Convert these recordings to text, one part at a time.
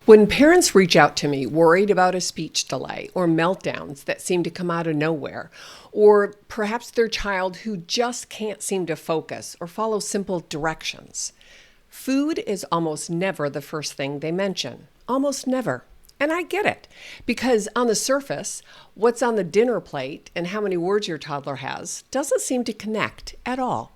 When parents reach out to me worried about a speech delay or meltdowns that seem to come out of nowhere, or perhaps their child who just can't seem to focus or follow simple directions, food is almost never the first thing they mention. Almost never. And I get it, because on the surface, what's on the dinner plate and how many words your toddler has doesn't seem to connect at all.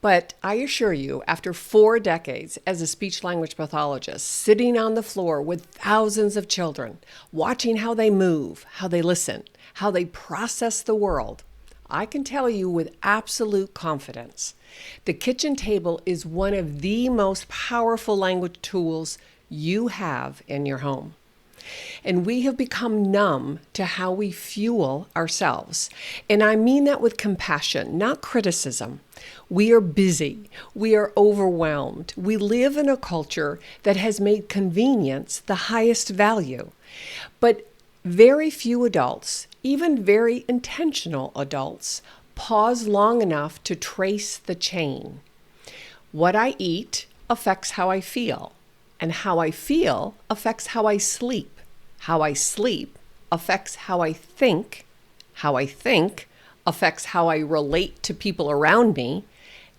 But I assure you, after 4 decades as a speech-language pathologist, sitting on the floor with thousands of children, watching how they move, how they listen, how they process the world, I can tell you with absolute confidence, the kitchen table is one of the most powerful language tools you have in your home. And we have become numb to how we fuel ourselves. And I mean that with compassion, not criticism. We are busy. We are overwhelmed. We live in a culture that has made convenience the highest value. But very few adults, even very intentional adults, pause long enough to trace the chain. What I eat affects how I feel, and how I feel affects how I sleep. How I sleep affects how I think affects how I relate to people around me,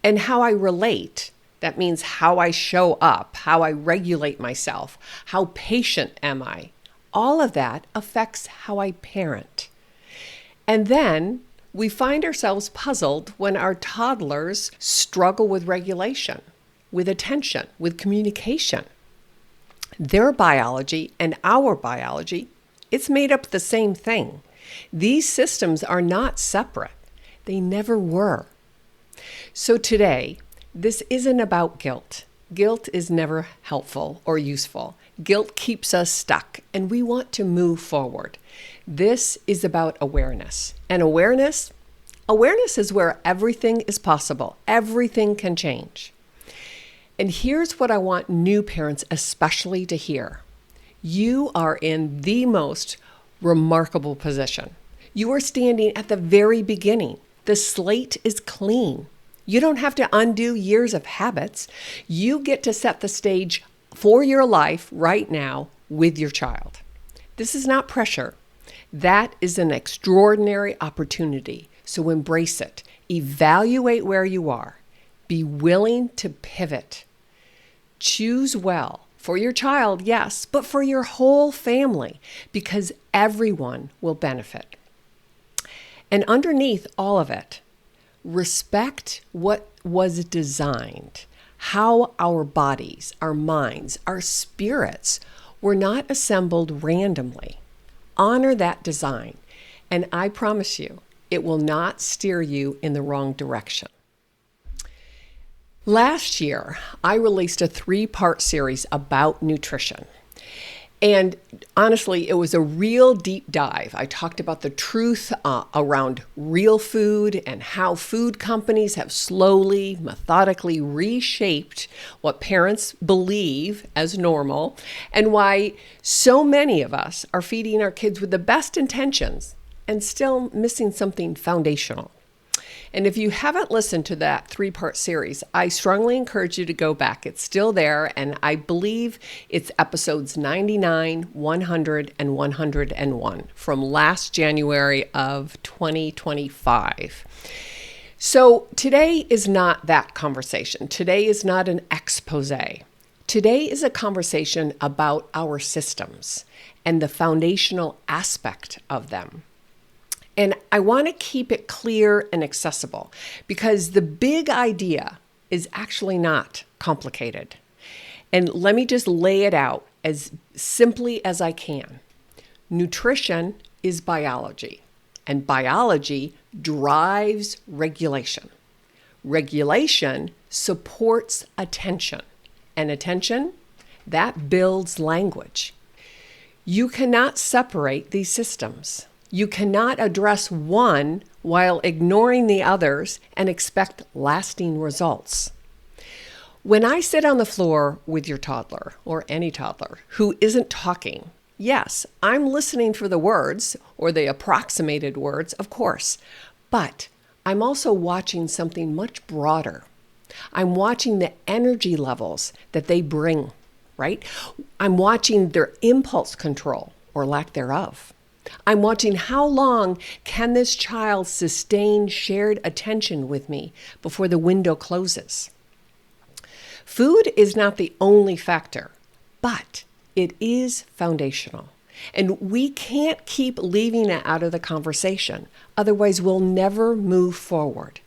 and how I relate, that means how I show up, how I regulate myself, how patient am I. All of that affects how I parent. And then we find ourselves puzzled when our toddlers struggle with regulation, with attention, with communication. Their biology and our biology, it's made up of the same thing. These systems are not separate. They never were. So today, this isn't about guilt. Guilt is never helpful or useful. Guilt keeps us stuck, and we want to move forward. This is about awareness. And awareness is where everything is possible. Everything can change. And here's what I want new parents especially to hear. You are in the most remarkable position. You are standing at the very beginning. The slate is clean. You don't have to undo years of habits. You get to set the stage for your life right now with your child. This is not pressure. That is an extraordinary opportunity. So embrace it. Evaluate where you are. Be willing to pivot. Choose well for your child, yes, but for your whole family, because everyone will benefit. And underneath all of it, respect what was designed, how our bodies, our minds, our spirits were not assembled randomly. Honor that design, and I promise you, it will not steer you in the wrong direction. Last year, I released a 3-part series about nutrition. And honestly, it was a real deep dive. I talked about the truth around real food and how food companies have slowly, methodically reshaped what parents believe as normal, and why so many of us are feeding our kids with the best intentions and still missing something foundational. And if you haven't listened to that 3-part series, I strongly encourage you to go back. It's still there, and I believe it's episodes 99, 100, and 101 from last January of 2025. So today is not that conversation. Today is not an expose. Today is a conversation about our systems and the foundational aspect of them. And I want to keep it clear and accessible because the big idea is actually not complicated. And let me just lay it out as simply as I can. Nutrition is biology, and biology drives regulation. Regulation supports attention, and attention, that builds language. You cannot separate these systems. You cannot address one while ignoring the others and expect lasting results. When I sit on the floor with your toddler or any toddler who isn't talking, yes, I'm listening for the words or the approximated words, of course, but I'm also watching something much broader. I'm watching the energy levels that they bring, right? I'm watching their impulse control or lack thereof. I'm watching how long can this child sustain shared attention with me before the window closes. Food is not the only factor, but it is foundational. And we can't keep leaving it out of the conversation. Otherwise, we'll never move forward.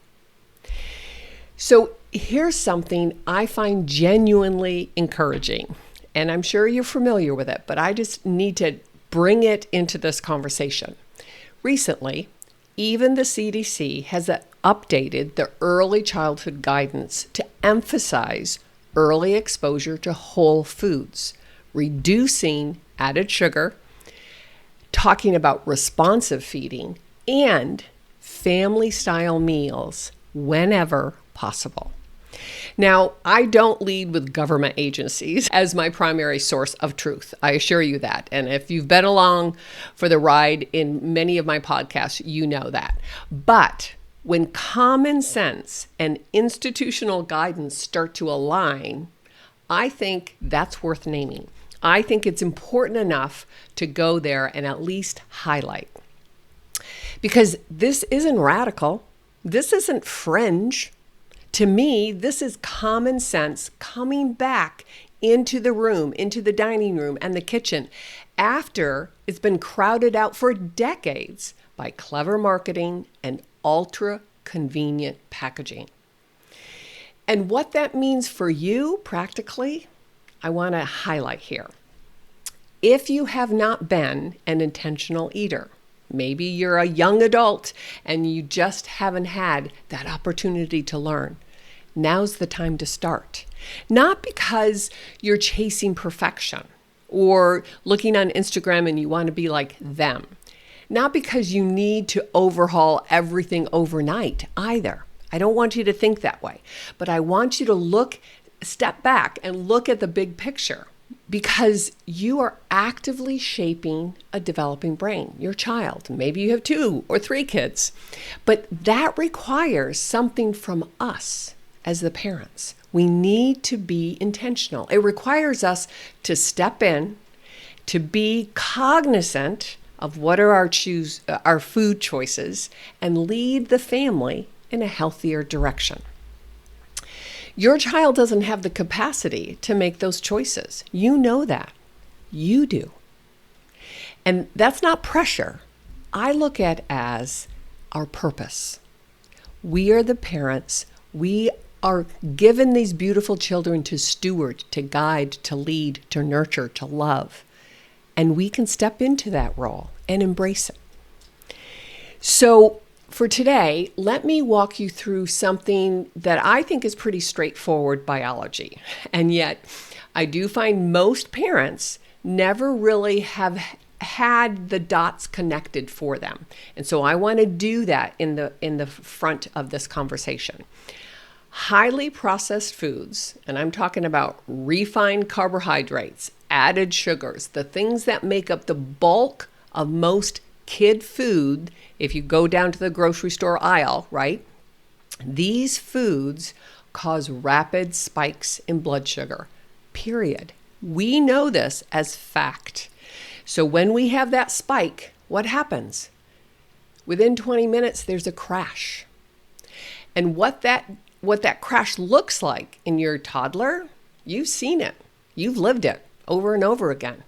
So here's something I find genuinely encouraging. And I'm sure you're familiar with it, but I just need to bring it into this conversation. Recently, even the CDC has updated the early childhood guidance to emphasize early exposure to whole foods, reducing added sugar, talking about responsive feeding, and family-style meals whenever possible. Now, I don't lead with government agencies as my primary source of truth. I assure you that. And if you've been along for the ride in many of my podcasts, you know that. But when common sense and institutional guidance start to align, I think that's worth naming. I think it's important enough to go there and at least highlight. Because this isn't radical. This isn't fringe. To me, this is common sense coming back into the room, into the dining room and the kitchen after it's been crowded out for decades by clever marketing and ultra convenient packaging. And what that means for you practically, I want to highlight here. If you have not been an intentional eater, maybe you're a young adult and you just haven't had that opportunity to learn, now's the time to start. Not because you're chasing perfection or looking on Instagram and you want to be like them. Not because you need to overhaul everything overnight either. I don't want you to think that way. But I want you to step back and look at the big picture, because you are actively shaping a developing brain, your child. Maybe you have 2 or 3 kids. But that requires something from us as the parents. We need to be intentional. It requires us to step in, to be cognizant of what are our food choices, and lead the family in a healthier direction. Your child doesn't have the capacity to make those choices. You know that. You do. And that's not pressure. I look at as our purpose. We are the parents. We are given these beautiful children to steward, to guide, to lead, to nurture, to love. And we can step into that role and embrace it. So for today, let me walk you through something that I think is pretty straightforward biology. And yet, I do find most parents never really have had the dots connected for them. And so I want to do that in the front of this conversation. Highly processed foods, and I'm talking about refined carbohydrates, added sugars, the things that make up the bulk of most kid food, if you go down to the grocery store aisle, right? These foods cause rapid spikes in blood sugar, period. We know this as fact. So when we have that spike, what happens? Within 20 minutes, there's a crash. And what that crash looks like in your toddler, you've seen it. You've lived it over and over again.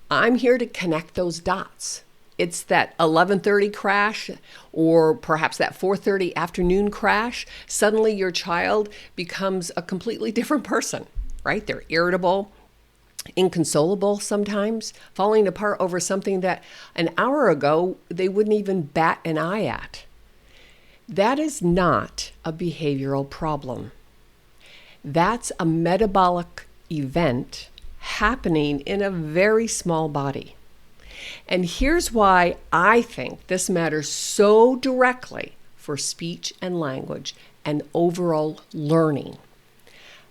I'm here to connect those dots. It's that 11:30 crash, or perhaps that 4:30 afternoon crash. Suddenly your child becomes a completely different person, right? They're irritable, inconsolable sometimes, falling apart over something that an hour ago they wouldn't even bat an eye at. That is not a behavioral problem. That's a metabolic event happening in a very small body. And here's why I think this matters so directly for speech and language and overall learning.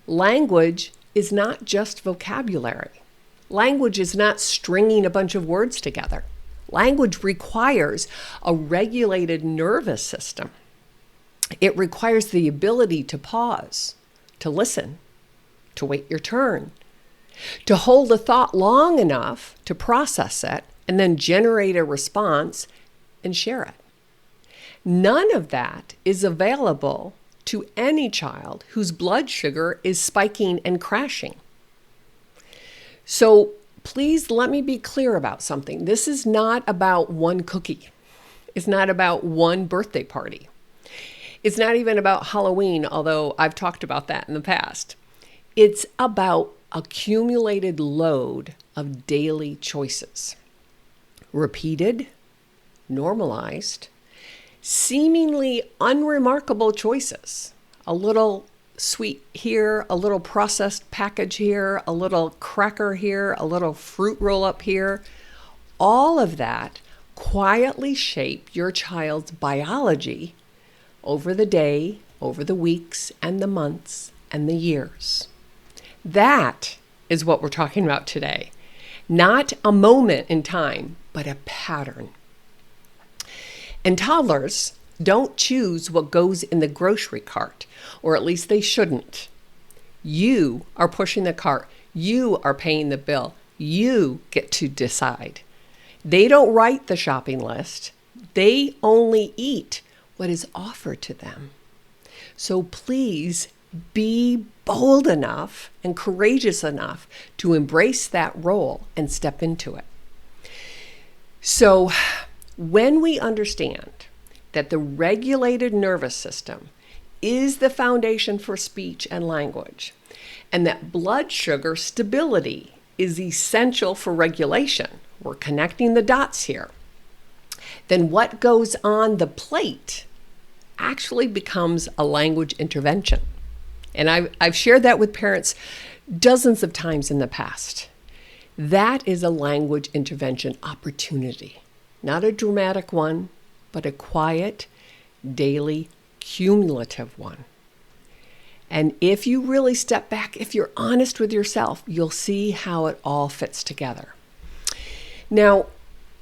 Language is not just vocabulary. Language is not stringing a bunch of words together. Language requires a regulated nervous system. It requires the ability to pause, to listen, to wait your turn, to hold a thought long enough to process it and then generate a response and share it. None of that is available to any child whose blood sugar is spiking and crashing. So please let me be clear about something. This is not about one cookie. It's not about one birthday party. It's not even about Halloween, although I've talked about that in the past. It's about accumulated load of daily choices. Repeated, normalized, seemingly unremarkable choices. A little sweet here, a little processed package here, a little cracker here, a little fruit roll up here. All of that quietly shape your child's biology over the day, over the weeks and the months and the years. That is what we're talking about today. Not a moment in time, but a pattern. And toddlers don't choose what goes in the grocery cart, or at least they shouldn't. You are pushing the cart. You are paying the bill. You get to decide. They don't write the shopping list. They only eat what is offered to them. So please be bold enough and courageous enough to embrace that role and step into it. So when we understand that the regulated nervous system is the foundation for speech and language, and that blood sugar stability is essential for regulation, we're connecting the dots here, then what goes on the plate actually becomes a language intervention. And I've shared that with parents dozens of times in the past. That is a language intervention opportunity, not a dramatic one, but a quiet, daily, cumulative one. And if you really step back, if you're honest with yourself, you'll see how it all fits together. Now,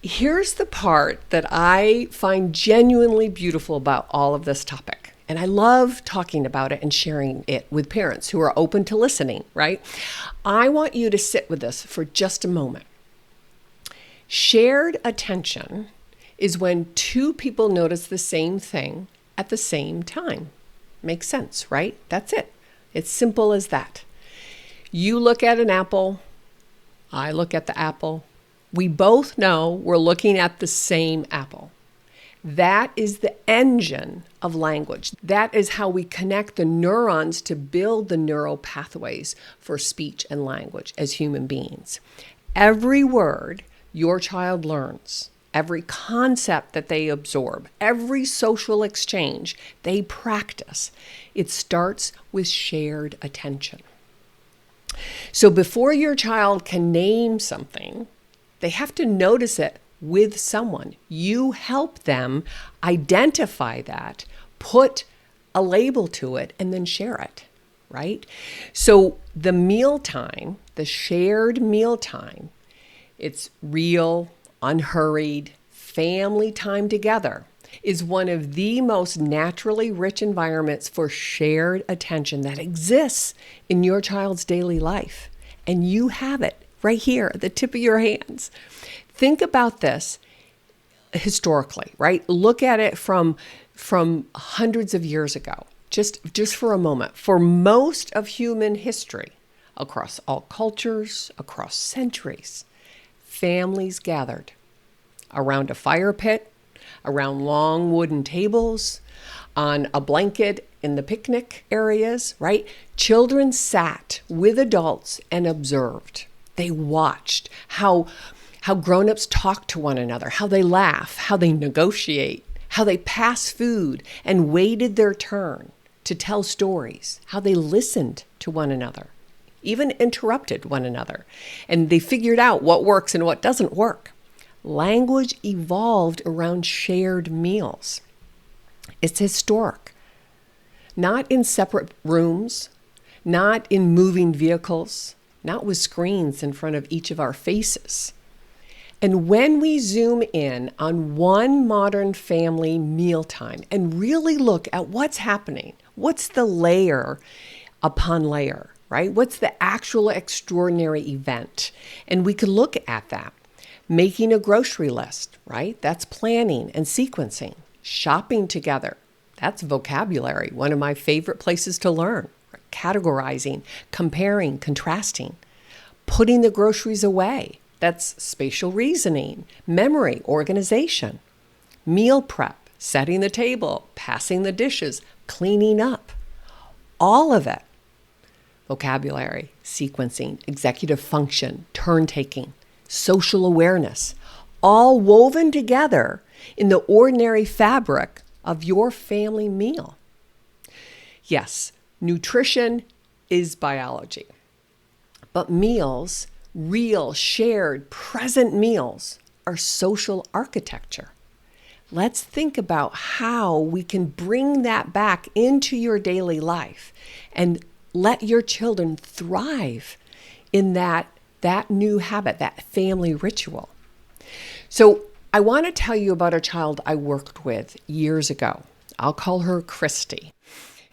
here's the part that I find genuinely beautiful about all of this topic. And I love talking about it and sharing it with parents who are open to listening, right? I want you to sit with this for just a moment. Shared attention is when two people notice the same thing at the same time. Makes sense, right? That's it. It's simple as that. You look at an apple, I look at the apple. We both know we're looking at the same apple. That is the engine of language. That is how we connect the neurons to build the neural pathways for speech and language as human beings. Every word your child learns, every concept that they absorb, every social exchange they practice, it starts with shared attention. So before your child can name something, they have to notice it with someone. You help them identify that, put a label to it, and then share it, right? So the mealtime, the shared mealtime, it's real, unhurried, family time together, is one of the most naturally rich environments for shared attention that exists in your child's daily life. And you have it right here at the tip of your hands. Think about this historically, right? Look at it from hundreds of years ago, just for a moment. For most of human history, across all cultures, across centuries, families gathered around a fire pit, around long wooden tables, on a blanket in the picnic areas, right? Children sat with adults and observed. They watched how grown-ups talk to one another, how they laugh, how they negotiate, how they pass food and waited their turn to tell stories, how they listened to one another, even interrupted one another, and they figured out what works and what doesn't work. Language evolved around shared meals. It's historic. Not in separate rooms, not in moving vehicles, not with screens in front of each of our faces. And when we zoom in on one modern family mealtime and really look at what's happening, what's the layer upon layer, right? What's the actual extraordinary event? And we could look at that. Making a grocery list, right? That's planning and sequencing. Shopping together. That's vocabulary, one of my favorite places to learn. Categorizing, comparing, contrasting. Putting the groceries away. That's spatial reasoning, memory, organization. Meal prep, setting the table, passing the dishes, cleaning up. All of it. Vocabulary, sequencing, executive function, turn taking, social awareness, all woven together in the ordinary fabric of your family meal. Yes, nutrition is biology, but meals, real, shared, present meals, are social architecture. Let's think about how we can bring that back into your daily life and let your children thrive in that new habit, that family ritual. So I want to tell you about a child I worked with years ago. I'll call her Christy.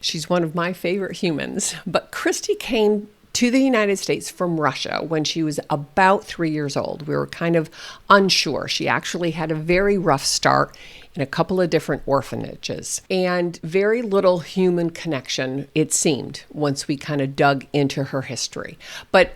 She's one of my favorite humans, but Christy came to the United States from Russia when she was about 3 years old. We were kind of unsure. She actually had a very rough start in a couple of different orphanages and very little human connection, it seemed, once we kind of dug into her history. But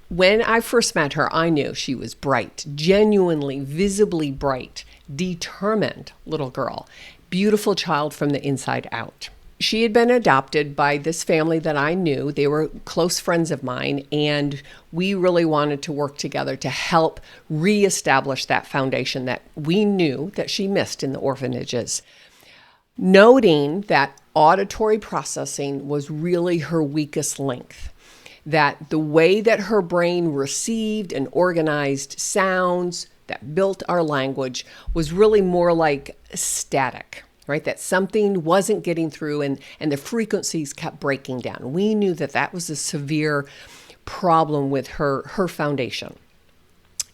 when I first met her, I knew she was bright, genuinely, visibly bright, determined little girl, beautiful child from the inside out. She had been adopted by this family that I knew. They were close friends of mine, and we really wanted to work together to help reestablish that foundation that we knew that she missed in the orphanages. Noting that auditory processing was really her weakest link, that the way that her brain received and organized sounds that built our language was really more like static. Right, that something wasn't getting through and the frequencies kept breaking down. We knew that that was a severe problem with her foundation.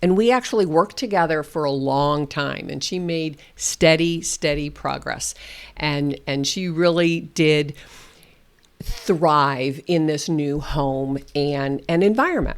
And we actually worked together for a long time, and she made steady progress. And she really did thrive in this new home and environment.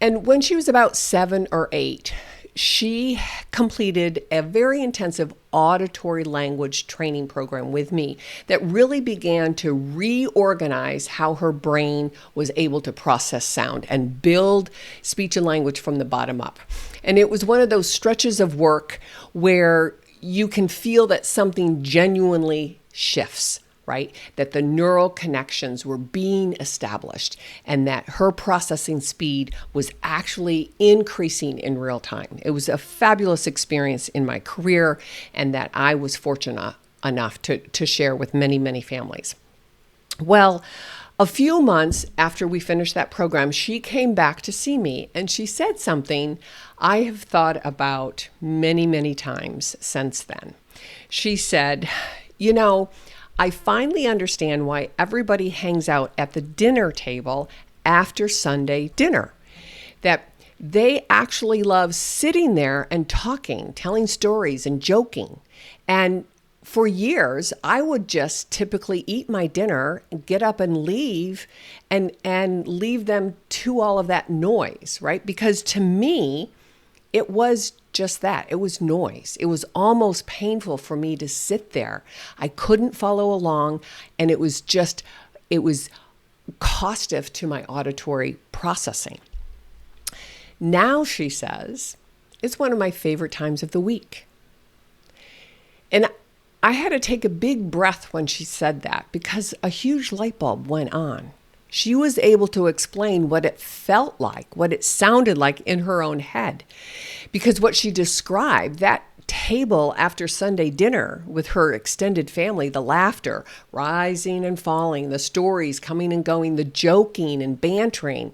And when she was about 7 or 8, she completed a very intensive auditory language training program with me that really began to reorganize how her brain was able to process sound and build speech and language from the bottom up. And it was one of those stretches of work where you can feel that something genuinely shifts, right? That the neural connections were being established and that her processing speed was actually increasing in real time. It was a fabulous experience in my career, and that I was fortunate enough to share with many families. Well, a few months after we finished that program, she came back to see me, and she said something I have thought about many times since then. She said, I finally understand why everybody hangs out at the dinner table after Sunday dinner. That they actually love sitting there and talking, telling stories and joking. And for years, I would just typically eat my dinner, get up and leave, and leave them to all of that noise, right? Because to me, it was just that. It was noise. It was almost painful for me to sit there. I couldn't follow along, and it was costive to my auditory processing. Now, she says, it's one of my favorite times of the week. And I had to take a big breath when she said that, because a huge light bulb went on. She was able to explain what it felt like, what it sounded like in her own head. Because what she described, that table after Sunday dinner with her extended family, the laughter rising and falling, the stories coming and going, the joking and bantering,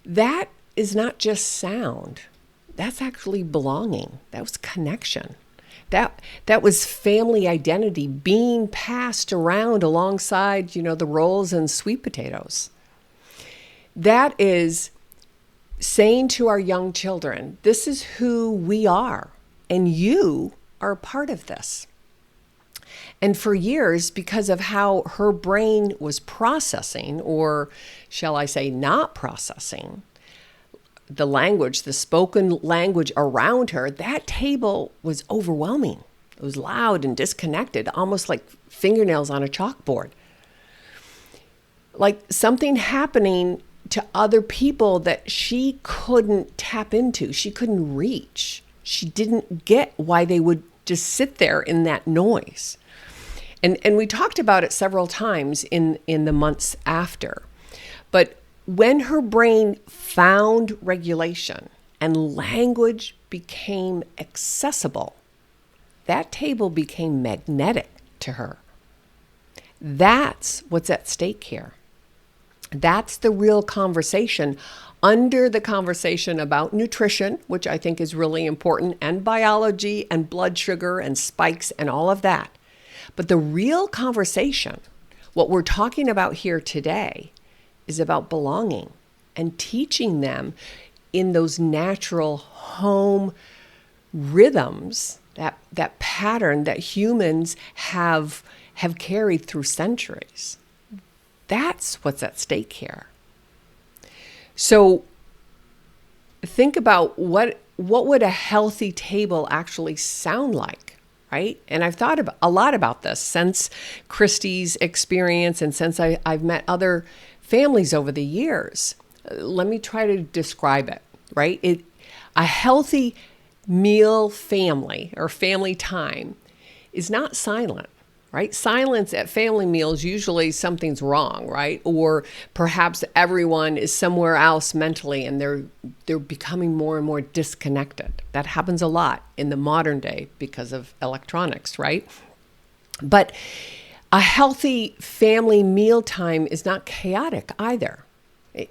that is not just sound. That's actually belonging. That was connection. That was family identity being passed around alongside, the rolls and sweet potatoes. That is saying to our young children, this is who we are, and you are a part of this. And for years, because of how her brain was processing, or shall I say, not processing, the language, the spoken language around her, that table was overwhelming. It was loud and disconnected, almost like fingernails on a chalkboard. Like something happening to other people that she couldn't tap into, she couldn't reach. She didn't get why they would just sit there in that noise. And we talked about it several times in the months after. But when her brain found regulation and language became accessible, that table became magnetic to her. That's what's at stake here. That's the real conversation under the conversation about nutrition, which I think is really important, and biology and blood sugar and spikes and all of that. But the real conversation, what we're talking about here today, is about belonging and teaching them in those natural home rhythms, that pattern that humans have carried through centuries. That's what's at stake here. So think about what would a healthy table actually sound like, right? And I've thought a lot about this since Christy's experience and since I've met other families over the years. Let me try to describe it, right? A healthy meal family or family time is not silent, right? Silence at family meals, usually something's wrong, right? Or perhaps everyone is somewhere else mentally and they're becoming more and more disconnected. That happens a lot in the modern day because of electronics, right? But a healthy family mealtime is not chaotic either.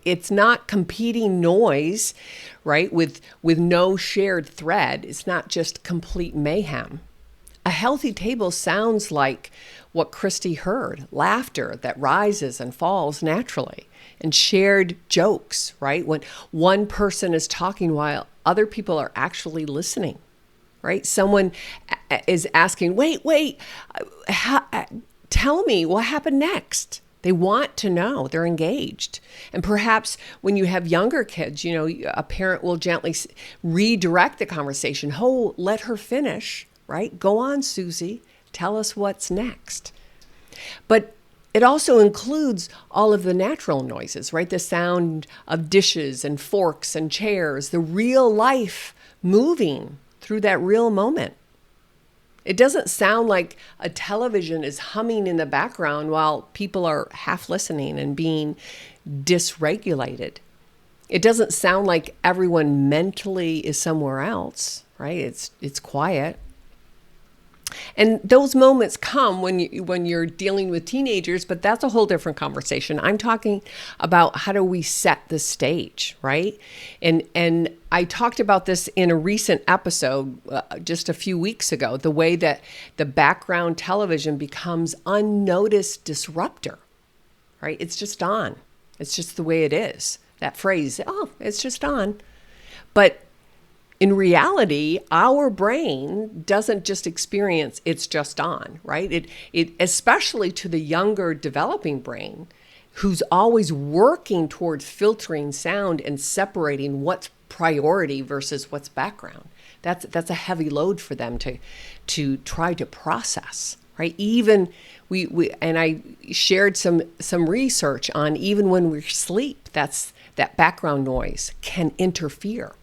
It's not competing noise, right? With no shared thread. It's not just complete mayhem. A healthy table sounds like what Christy heard, laughter that rises and falls naturally, and shared jokes, right? When one person is talking while other people are actually listening, right? Someone is asking, wait, tell me what happened next. They want to know, they're engaged. And perhaps when you have younger kids, a parent will gently redirect the conversation. Oh, let her finish, right? Go on, Susie, tell us what's next. But it also includes all of the natural noises, right? The sound of dishes and forks and chairs, the real life moving through that real moment. It doesn't sound like a television is humming in the background while people are half listening and being dysregulated. It doesn't sound like everyone mentally is somewhere else, right? It's quiet. And those moments come when you're dealing with teenagers, but that's a whole different conversation. I'm talking about how do we set the stage, right? And I talked about this in a recent episode just a few weeks ago, the way that the background television becomes unnoticed disruptor, right? It's just on. It's just the way it is. That phrase, oh, it's just on. But in reality, our brain doesn't just experience it's just on, right? It especially to the younger developing brain, who's always working towards filtering sound and separating what's priority versus what's background. That's a heavy load for them to try to process, right? Even we and I shared some research on even when we sleep, that background noise can interfere.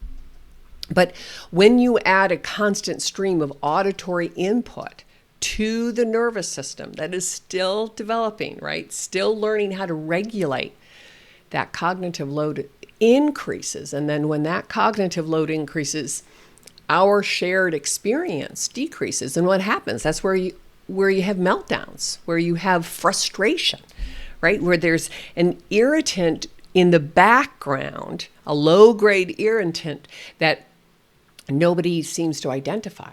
But when you add a constant stream of auditory input to the nervous system that is still developing, right? Still learning how to regulate, that cognitive load increases. And then when that cognitive load increases, our shared experience decreases. And what happens? That's where you have meltdowns, where you have frustration, right? Where there's an irritant in the background, a low-grade irritant that nobody seems to identify.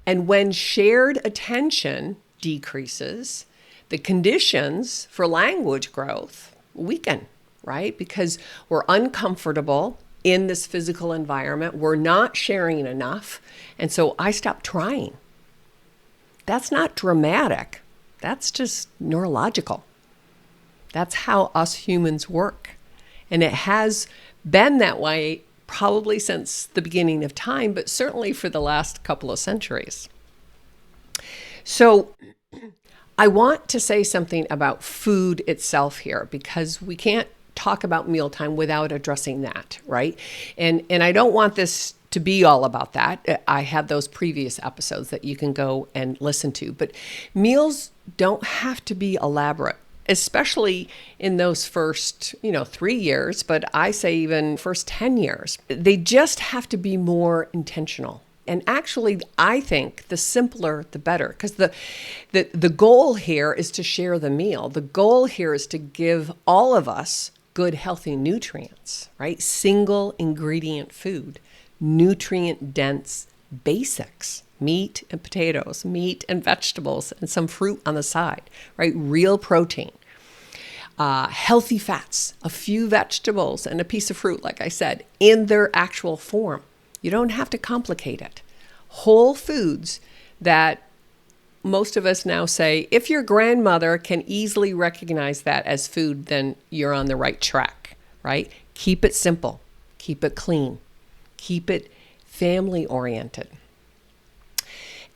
And when shared attention decreases, the conditions for language growth weaken, right? Because we're uncomfortable in this physical environment. We're not sharing enough. And so I stop trying. That's not dramatic, That's just neurological. That's how us humans work. And it has been that way probably since the beginning of time, but certainly for the last couple of centuries. So I want to say something about food itself here, because we can't talk about mealtime without addressing that, right? And I don't want this to be all about that. I have those previous episodes that you can go and listen to, but meals don't have to be elaborate, especially in those first, 3 years, but I say even first 10 years. They just have to be more intentional. And actually, I think the simpler, the better, because the goal here is to share the meal. The goal here is to give all of us good, healthy nutrients, right? Single ingredient food, nutrient dense basics, meat and potatoes, meat and vegetables, and some fruit on the side, right? Real protein, healthy fats, a few vegetables and a piece of fruit, like I said, in their actual form. You don't have to complicate it. Whole foods that most of us now say, if your grandmother can easily recognize that as food, then you're on the right track, right? Keep it simple. Keep it clean. Keep it family oriented.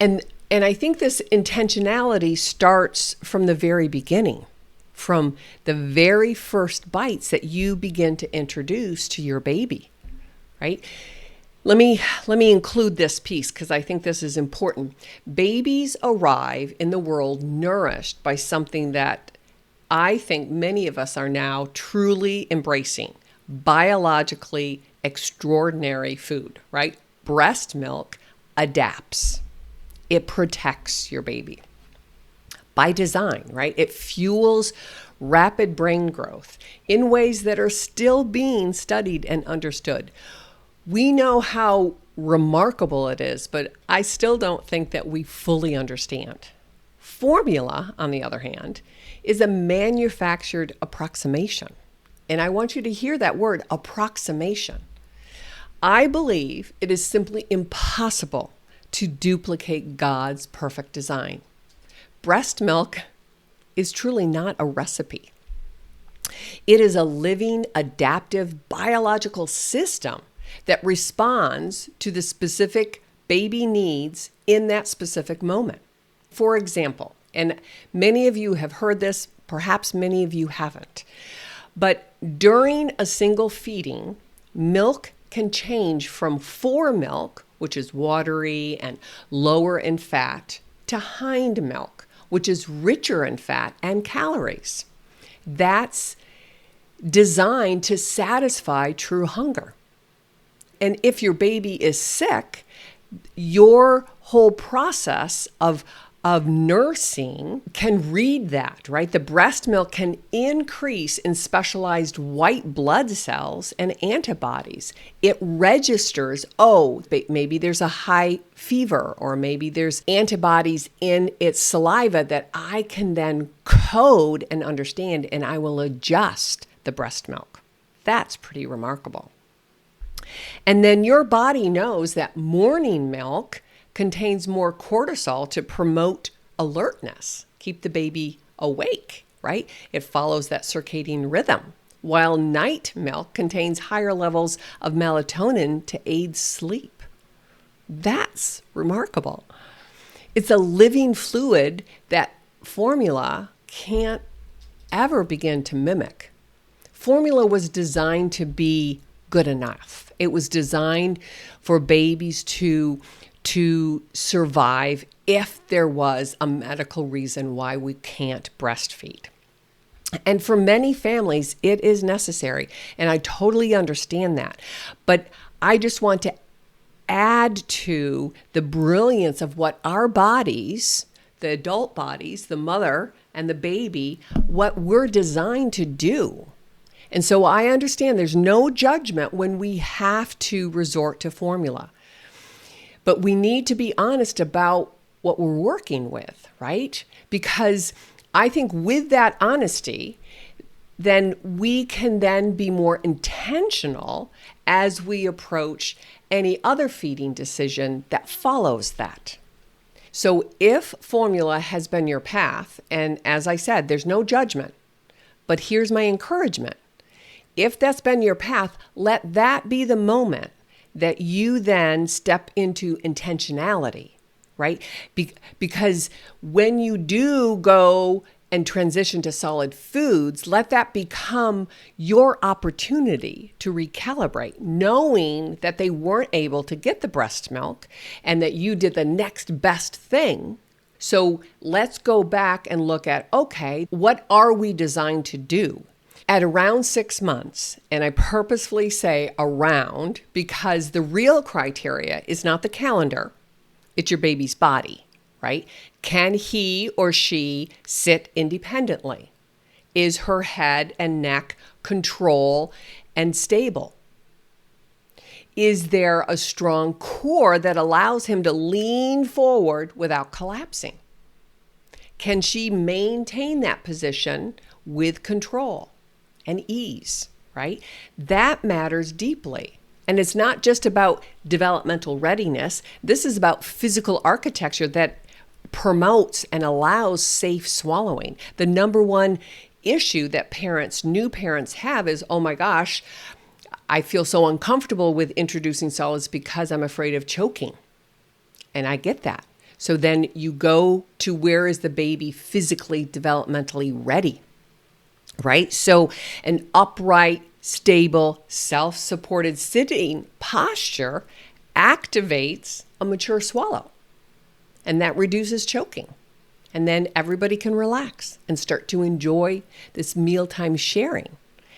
And I think this intentionality starts from the very beginning, from the very first bites that you begin to introduce to your baby, right? Let me include this piece because I think this is important. Babies arrive in the world nourished by something that I think many of us are now truly embracing: biologically extraordinary food, right? Breast milk adapts. It protects your baby by design, right? It fuels rapid brain growth in ways that are still being studied and understood. We know how remarkable it is, but I still don't think that we fully understand. Formula, on the other hand, is a manufactured approximation. And I want you to hear that word, approximation. I believe it is simply impossible to duplicate God's perfect design. Breast milk is truly not a recipe. It is a living, adaptive, biological system that responds to the specific baby needs in that specific moment. For example, and many of you have heard this, perhaps many of you haven't, but during a single feeding, milk can change from foremilk, which is watery and lower in fat, to hind milk, which is richer in fat and calories. That's designed to satisfy true hunger. And if your baby is sick, your whole process of nursing can read that, right? The breast milk can increase in specialized white blood cells and antibodies. It registers, maybe there's a high fever, or maybe there's antibodies in its saliva that I can then code and understand, and I will adjust the breast milk. That's pretty remarkable. And then your body knows that morning milk contains more cortisol to promote alertness, keep the baby awake, right? It follows that circadian rhythm, while night milk contains higher levels of melatonin to aid sleep. That's remarkable. It's a living fluid that formula can't ever begin to mimic. Formula was designed to be good enough. It was designed for babies to survive if there was a medical reason why we can't breastfeed. And for many families, it is necessary. And I totally understand that. But I just want to add to the brilliance of what our bodies, the adult bodies, the mother and the baby, what we're designed to do. And so I understand there's no judgment when we have to resort to formula. But we need to be honest about what we're working with, right? Because I think with that honesty, then we can then be more intentional as we approach any other feeding decision that follows that. So if formula has been your path, and as I said, there's no judgment, but here's my encouragement. If that's been your path, let that be the moment that you then step into intentionality, right? Because when you do go and transition to solid foods, let that become your opportunity to recalibrate, knowing that they weren't able to get the breast milk and that you did the next best thing. So let's go back and look at, okay, what are we designed to do? At around 6 months, and I purposefully say around because the real criteria is not the calendar, it's your baby's body. Right? Can he or she sit independently? Is her head and neck control and stable? Is there a strong core that allows him to lean forward without collapsing? Can she maintain that position with control and ease, right? That matters deeply. And it's not just about developmental readiness. This is about physical architecture that promotes and allows safe swallowing. The number one issue that new parents have is, oh my gosh, I feel so uncomfortable with introducing solids because I'm afraid of choking. And I get that. So then you go to where is the baby physically, developmentally ready, right? So an upright, stable, self-supported sitting posture activates a mature swallow. And that reduces choking. And then everybody can relax and start to enjoy this mealtime sharing.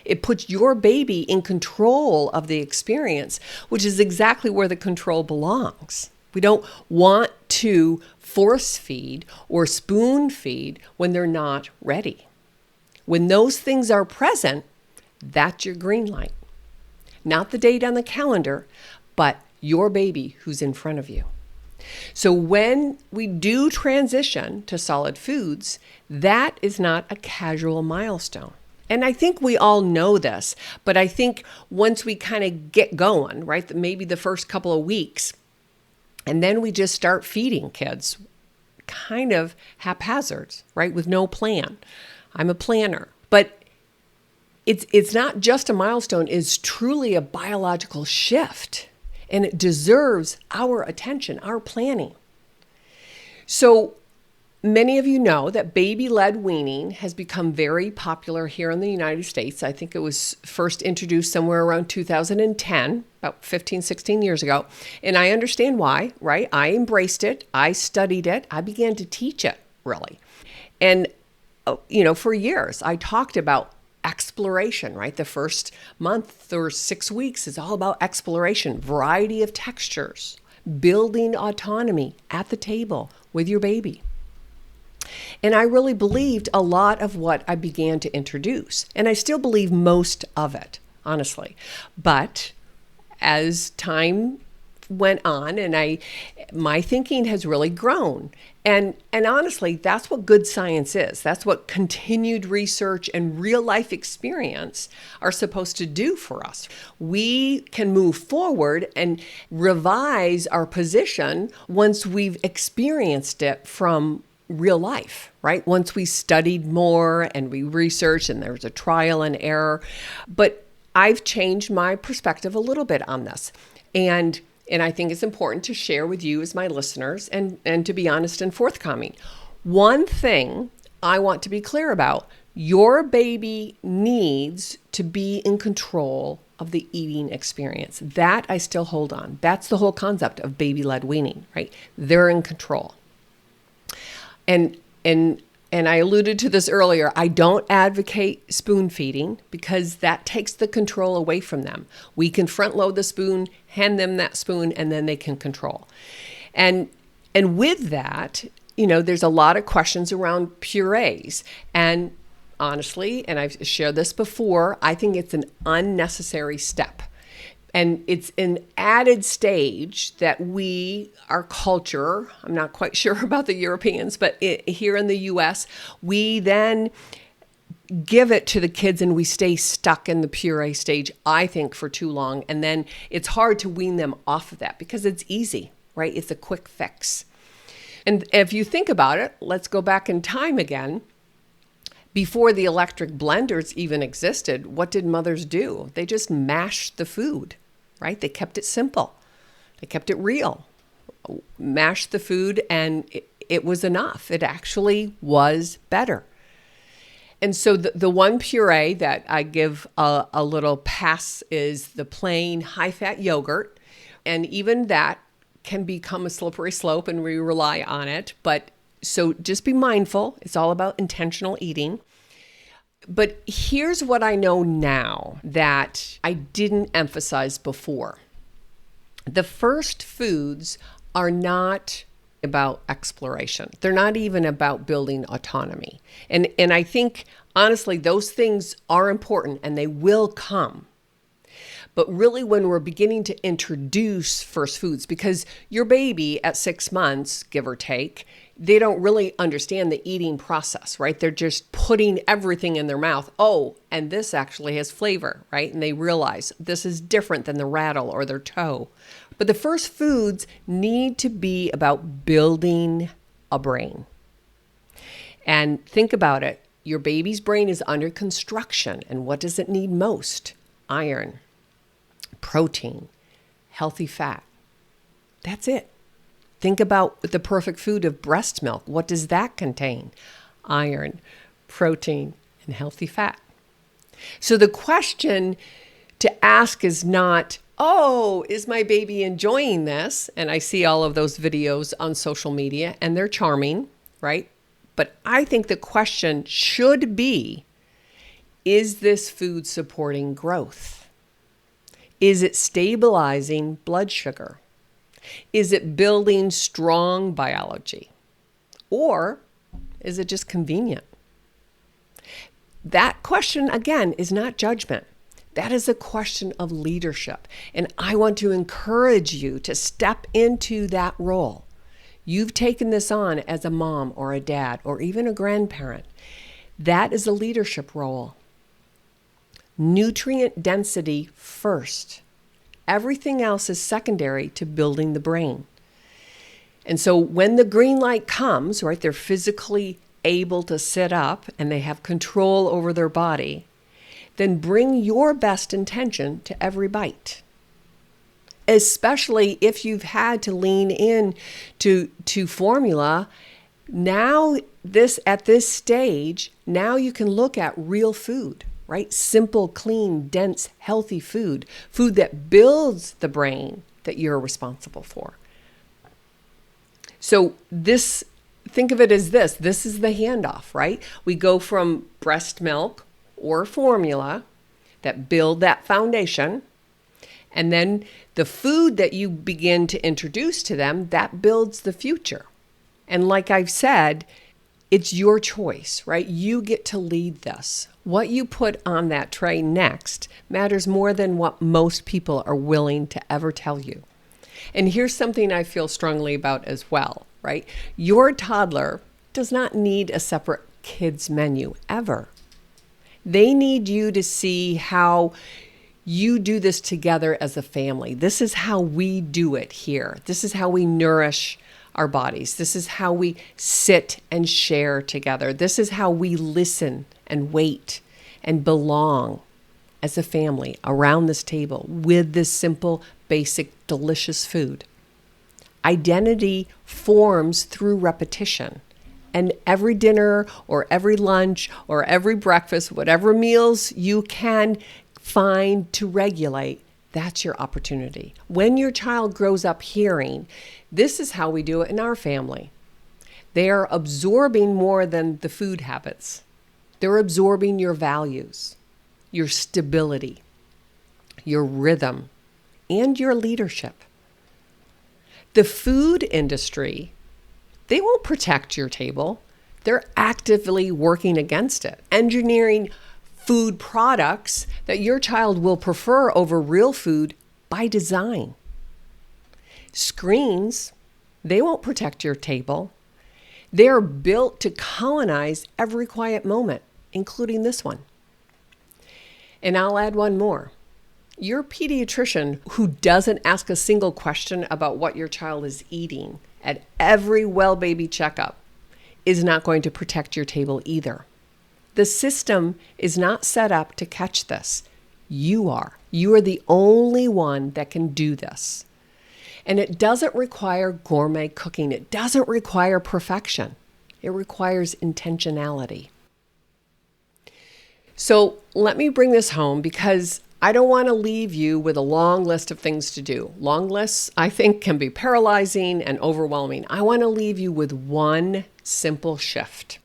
It puts your baby in control of the experience, which is exactly where the control belongs. We don't want to force feed or spoon feed when they're not ready. When those things are present, that's your green light. Not the date on the calendar, but your baby who's in front of you. So when we do transition to solid foods, that is not a casual milestone. And I think we all know this, but I think once we kind of get going, right, maybe the first couple of weeks, and then we just start feeding kids kind of haphazard, right, with no plan. I'm a planner. But it's not just a milestone, it's truly a biological shift. And it deserves our attention, our planning. So many of you know that baby-led weaning has become very popular here in the United States. I think it was first introduced somewhere around 2010, about 15, 16 years ago. And I understand why, right? I embraced it. I studied it. I began to teach it, really. And, for years, I talked about exploration, right? The first month or 6 weeks is all about exploration, variety of textures, building autonomy at the table with your baby. And I really believed a lot of what I began to introduce. And I still believe most of it, honestly. But as time went on and my thinking has really grown. And honestly, that's what good science is. That's what continued research and real life experience are supposed to do for us. We can move forward and revise our position once we've experienced it from real life, right? Once we studied more and we researched and there was a trial and error. But I've changed my perspective a little bit on this. And I think it's important to share with you as my listeners and to be honest and forthcoming. One thing I want to be clear about, your baby needs to be in control of the eating experience. That I still hold on. That's the whole concept of baby-led weaning, right? They're in control. And I alluded to this earlier, I don't advocate spoon feeding because that takes the control away from them. We can front load the spoon, hand them that spoon, and then they can control. And with that, there's a lot of questions around purees. And honestly, and I've shared this before, I think it's an unnecessary step. And it's an added stage that our culture, I'm not quite sure about the Europeans, but here in the US, we then give it to the kids and we stay stuck in the puree stage, I think, for too long. And then it's hard to wean them off of that because it's easy, right? It's a quick fix. And if you think about it, let's go back in time again. Before the electric blenders even existed, what did mothers do? They just mashed the food, right? They kept it simple. They kept it real. Mashed the food and it was enough. It actually was better. And so the one puree that I give a little pass is the plain high-fat yogurt. And even that can become a slippery slope and we rely on it. But so just be mindful. It's all about intentional eating. But here's what I know now that I didn't emphasize before. The first foods are not about exploration. They're not even about building autonomy. And I think, honestly, those things are important and they will come. But really when we're beginning to introduce first foods, because your baby at 6 months, give or take, they don't really understand the eating process, right? They're just putting everything in their mouth. Oh, and this actually has flavor, right? And they realize this is different than the rattle or their toe. But the first foods need to be about building a brain. And think about it. Your baby's brain is under construction. And what does it need most? Iron, protein, healthy fat. That's it. Think about the perfect food of breast milk. What does that contain? Iron, protein, and healthy fat. So the question to ask is not, oh, is my baby enjoying this? And I see all of those videos on social media and they're charming, right? But I think the question should be, is this food supporting growth? Is it stabilizing blood sugar? Is it building strong biology? Or is it just convenient? That question, again, is not judgment. That is a question of leadership. And I want to encourage you to step into that role. You've taken this on as a mom or a dad or even a grandparent. That is a leadership role. Nutrient density first. Everything else is secondary to building the brain. And so when the green light comes, right, they're physically able to sit up and they have control over their body, then bring your best intention to every bite. Especially if you've had to lean in to formula. Now at this stage, now you can look at real food. Right? Simple, clean, dense, healthy food that builds the brain that you're responsible for. So think of it as this is the handoff, right? We go from breast milk or formula that build that foundation, and then the food that you begin to introduce to them, that builds the future. And like I've said, it's your choice, right? You get to lead this. What you put on that tray next matters more than what most people are willing to ever tell you. And here's something I feel strongly about as well, right? Your toddler does not need a separate kids menu ever. They need you to see how you do this together as a family. This is how we do it here. This is how we nourish our bodies. This is how we sit and share together. This is how we listen and wait and belong as a family around this table with this simple, basic, delicious food. Identity forms through repetition. And every dinner or every lunch or every breakfast, whatever meals you can find to regulate, that's your opportunity. When your child grows up hearing, this is how we do it in our family, they are absorbing more than the food habits. They're absorbing your values, your stability, your rhythm, and your leadership. The food industry, they won't protect your table. They're actively working against it, engineering food products that your child will prefer over real food by design. Screens, they won't protect your table. They're built to colonize every quiet moment, including this one. And I'll add one more. Your pediatrician who doesn't ask a single question about what your child is eating at every well baby checkup is not going to protect your table either. The system is not set up to catch this. You are. You are the only one that can do this. And it doesn't require gourmet cooking. It doesn't require perfection. It requires intentionality. So let me bring this home because I don't want to leave you with a long list of things to do. Long lists, I think, can be paralyzing and overwhelming. I want to leave you with one simple shift.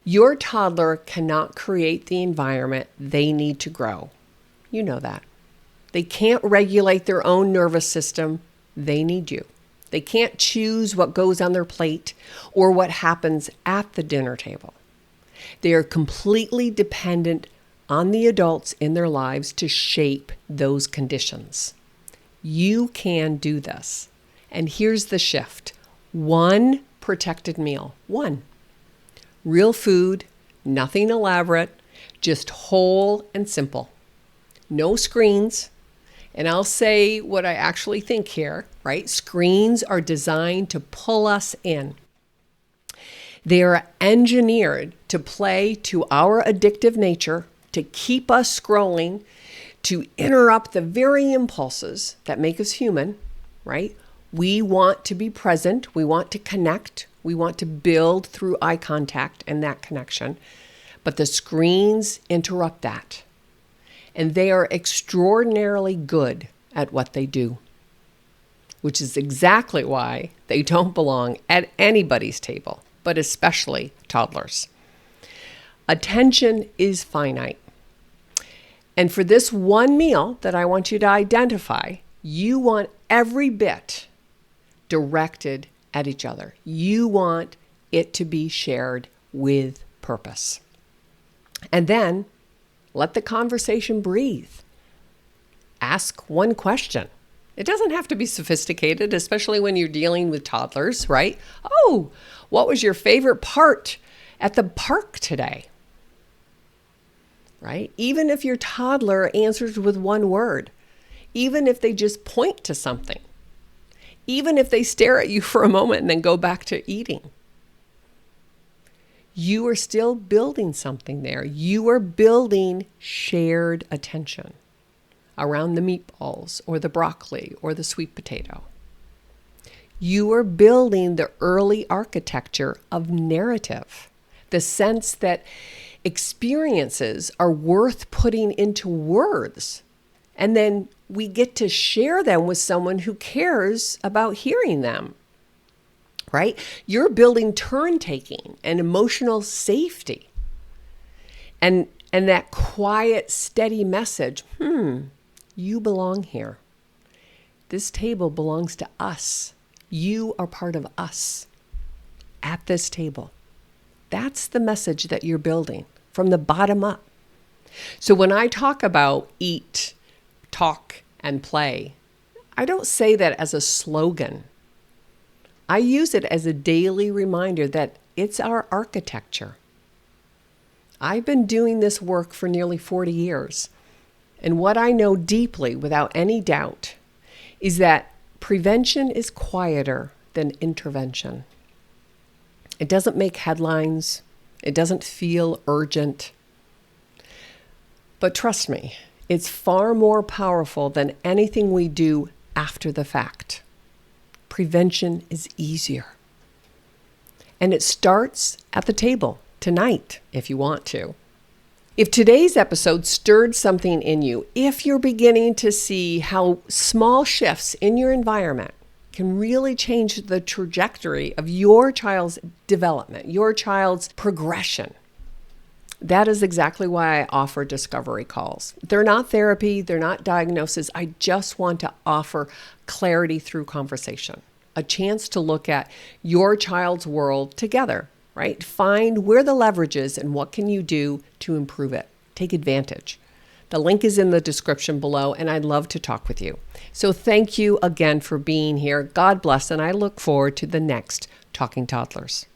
Your toddler cannot create the environment they need to grow. You know that. They can't regulate their own nervous system. They need you. They can't choose what goes on their plate or what happens at the dinner table. They are completely dependent on the adults in their lives to shape those conditions. You can do this. And here's the shift. One protected meal. One. Real food, nothing elaborate, just whole and simple. No screens. And I'll say what I actually think here, right? Screens are designed to pull us in. They are engineered to play to our addictive nature, to keep us scrolling, to interrupt the very impulses that make us human, right? We want to be present. We want to connect. We want to build through eye contact and that connection. But the screens interrupt that. And they are extraordinarily good at what they do, which is exactly why they don't belong at anybody's table, but especially toddlers. Attention is finite. And for this one meal that I want you to identify, you want every bit directed at each other. You want it to be shared with purpose. And then let the conversation breathe. Ask one question. It doesn't have to be sophisticated, especially when you're dealing with toddlers, right? Oh, what was your favorite part at the park today? Right? Even if your toddler answers with one word, even if they just point to something, even if they stare at you for a moment and then go back to eating, you are still building something there. You are building shared attention around the meatballs or the broccoli or the sweet potato. You are building the early architecture of narrative, the sense that experiences are worth putting into words. And then we get to share them with someone who cares about hearing them, right? You're building turn taking and emotional safety. And that quiet, steady message, you belong here. This table belongs to us. You are part of us at this table. That's the message that you're building from the bottom up. So when I talk about eat, talk, and play, I don't say that as a slogan. I use it as a daily reminder that it's our architecture. I've been doing this work for nearly 40 years. And what I know deeply, without any doubt, is that prevention is quieter than intervention. It doesn't make headlines. It doesn't feel urgent. But trust me, it's far more powerful than anything we do after the fact. Prevention is easier. And it starts at the table tonight, if you want to. If today's episode stirred something in you, if you're beginning to see how small shifts in your environment can really change the trajectory of your child's development, your child's progression, that is exactly why I offer discovery calls. They're not therapy, they're not diagnosis. I just want to offer clarity through conversation, a chance to look at your child's world together, right? Find where the leverage is and what can you do to improve it. Take advantage. The link is in the description below, and I'd love to talk with you. So thank you again for being here. God bless, and I look forward to the next Talking Toddlers.